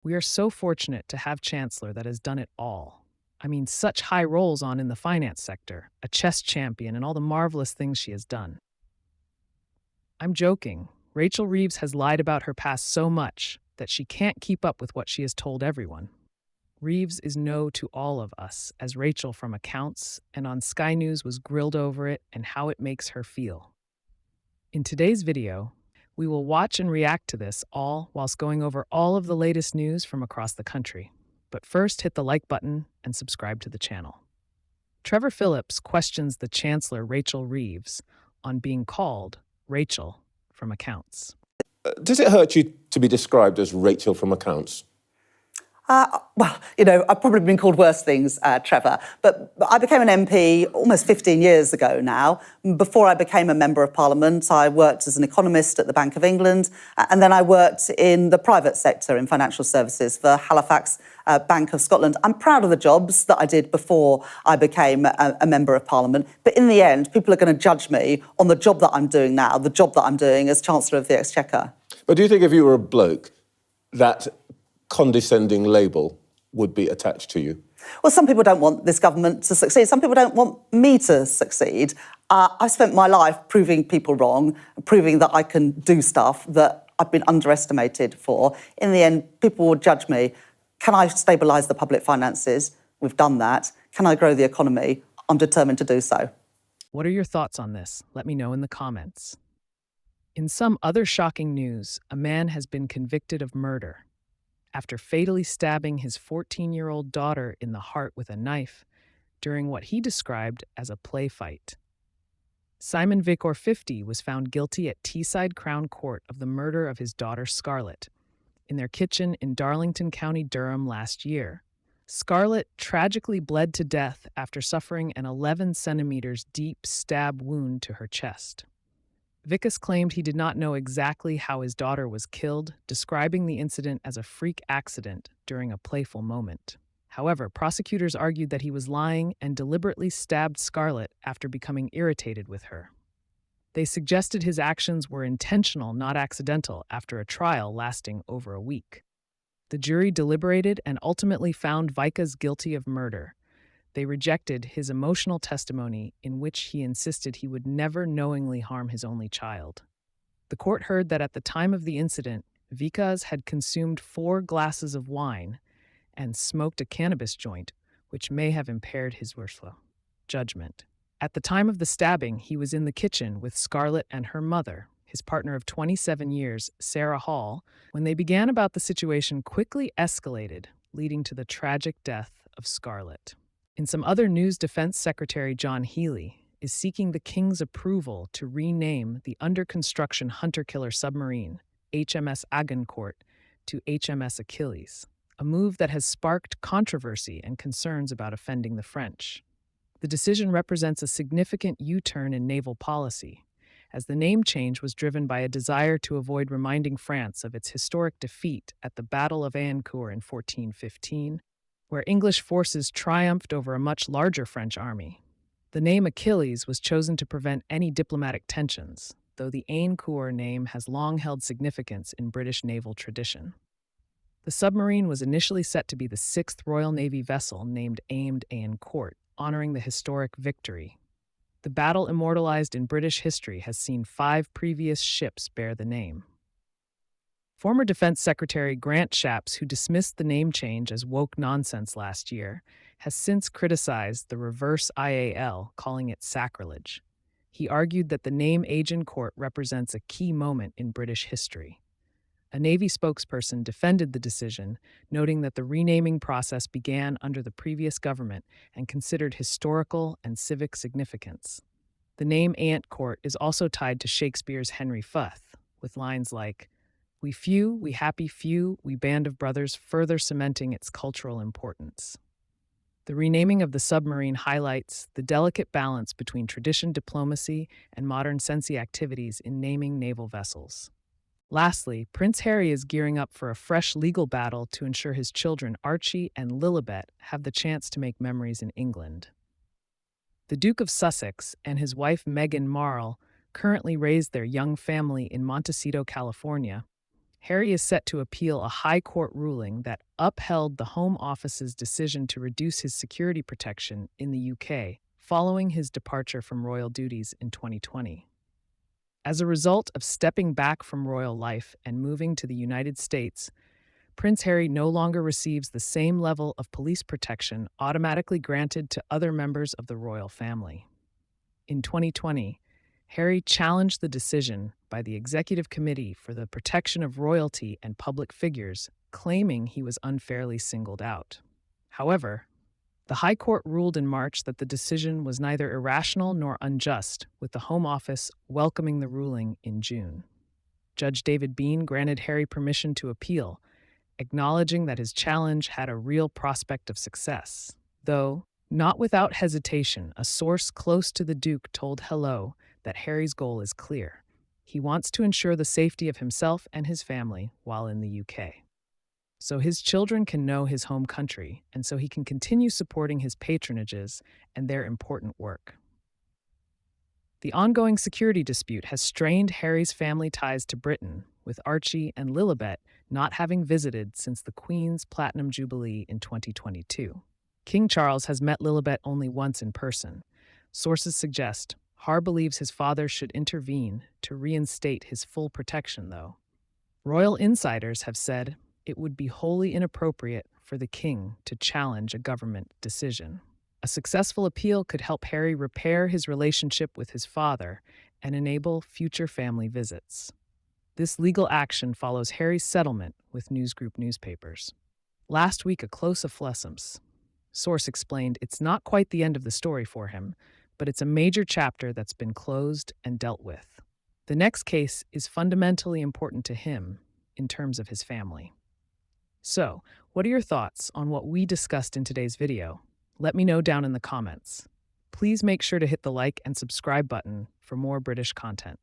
We are so fortunate to have Chancellor that has done it all. I mean, such high roles on in the finance sector, a chess champion, and all the marvelous things she has done. I'm joking. Rachel Reeves has lied about her past so much that she can't keep up with what she has told everyone. Reeves is no to all of us, as Rachel from Accounts and on Sky News was grilled over it and how it makes her feel. In today's video, we will watch and react to this all whilst going over all of the latest news from across the country. But first, hit the like button and subscribe to the channel. Trevor Phillips questions the Chancellor Rachel Reeves on being called Rachel from Accounts. Does it hurt you to be described as Rachel from Accounts? I've probably been called worse things, Trevor, but I became an MP almost 15 years ago now. Before I became a Member of Parliament, I worked as an economist at the Bank of England, and then I worked in the private sector in financial services for Halifax Bank of Scotland. I'm proud of the jobs that I did before I became a Member of Parliament, but in the end, people are going to judge me on the job that I'm doing now, the job that I'm doing as Chancellor of the Exchequer. But do you think if you were a bloke, that condescending label would be attached to you? Well, some people don't want this government to succeed. Some people don't want me to succeed. I've spent my life proving people wrong, proving that I can do stuff that I've been underestimated for. In the end, people will judge me. Can I stabilise the public finances? We've done that. Can I grow the economy? I'm determined to do so. What are your thoughts on this? Let me know in the comments. In some other shocking news, a man has been convicted of murder after fatally stabbing his 14-year-old daughter in the heart with a knife during what he described as a play fight. Simon Vicor, 50, was found guilty at Teesside Crown Court of the murder of his daughter Scarlett in their kitchen in Darlington, County Durham last year. Scarlett tragically bled to death after suffering an 11 centimeters deep stab wound to her chest. Vicus claimed he did not know exactly how his daughter was killed, describing the incident as a freak accident during a playful moment. However, prosecutors argued that he was lying and deliberately stabbed Scarlett after becoming irritated with her. They suggested his actions were intentional, not accidental, after a trial lasting over a week. The jury deliberated and ultimately found Vicus guilty of murder. They rejected his emotional testimony in which he insisted he would never knowingly harm his only child. The court heard that at the time of the incident, Vicus had consumed 4 glasses of wine and smoked a cannabis joint, which may have impaired his judgment. At the time of the stabbing, he was in the kitchen with Scarlett and her mother, his partner of 27 years, Sarah Hall. When they began about the situation quickly escalated, leading to the tragic death of Scarlett. In some other news, Defense Secretary John Healey is seeking the King's approval to rename the under-construction hunter-killer submarine, HMS Agincourt, to HMS Achilles, a move that has sparked controversy and concerns about offending the French. The decision represents a significant U-turn in naval policy, as the name change was driven by a desire to avoid reminding France of its historic defeat at the Battle of Agincourt in 1415, where English forces triumphed over a much larger French army. The name Achilles was chosen to prevent any diplomatic tensions, though the Agincourt name has long held significance in British naval tradition. The submarine was initially set to be the 6th Royal Navy vessel named Agincourt, honoring the historic victory. The battle immortalized in British history has seen 5 previous ships bear the name. Former Defense Secretary Grant Shapps, who dismissed the name change as woke nonsense last year, has since criticized the reverse IAL, calling it sacrilege. He argued that the name Agincourt represents a key moment in British history. A Navy spokesperson defended the decision, noting that the renaming process began under the previous government and considered historical and civic significance. The name Agincourt is also tied to Shakespeare's Henry Futh, with lines like, "We few, we happy few, we band of brothers," further cementing its cultural importance. The renaming of the submarine highlights the delicate balance between tradition diplomacy and modern sensi activities in naming naval vessels. Lastly, Prince Harry is gearing up for a fresh legal battle to ensure his children Archie and Lilibet have the chance to make memories in England. The Duke of Sussex and his wife Meghan Markle currently raise their young family in Montecito, California, Harry is set to appeal a high court ruling that upheld the Home Office's decision to reduce his security protection in the UK following his departure from royal duties in 2020. As a result of stepping back from royal life and moving to the United States, Prince Harry no longer receives the same level of police protection automatically granted to other members of the royal family. In 2020, Harry challenged the decision by the Executive Committee for the Protection of Royalty and Public Figures, claiming he was unfairly singled out. However, the High Court ruled in March that the decision was neither irrational nor unjust, with the Home Office welcoming the ruling in June. Judge David Bean granted Harry permission to appeal, acknowledging that his challenge had a real prospect of success. Though, not without hesitation, a source close to the Duke told Hello that Harry's goal is clear. He wants to ensure the safety of himself and his family while in the UK, so his children can know his home country, and so he can continue supporting his patronages and their important work. The ongoing security dispute has strained Harry's family ties to Britain, with Archie and Lilibet not having visited since the Queen's Platinum Jubilee in 2022. King Charles has met Lilibet only once in person. Sources suggest Har believes his father should intervene to reinstate his full protection, though. Royal insiders have said it would be wholly inappropriate for the king to challenge a government decision. A successful appeal could help Harry repair his relationship with his father and enable future family visits. This legal action follows Harry's settlement with News Group newspapers. Last week, a close of Flessums. Source explained it's not quite the end of the story for him, but it's a major chapter that's been closed and dealt with. The next case is fundamentally important to him in terms of his family. So, what are your thoughts on what we discussed in today's video? Let me know down in the comments. Please make sure to hit the like and subscribe button for more British content.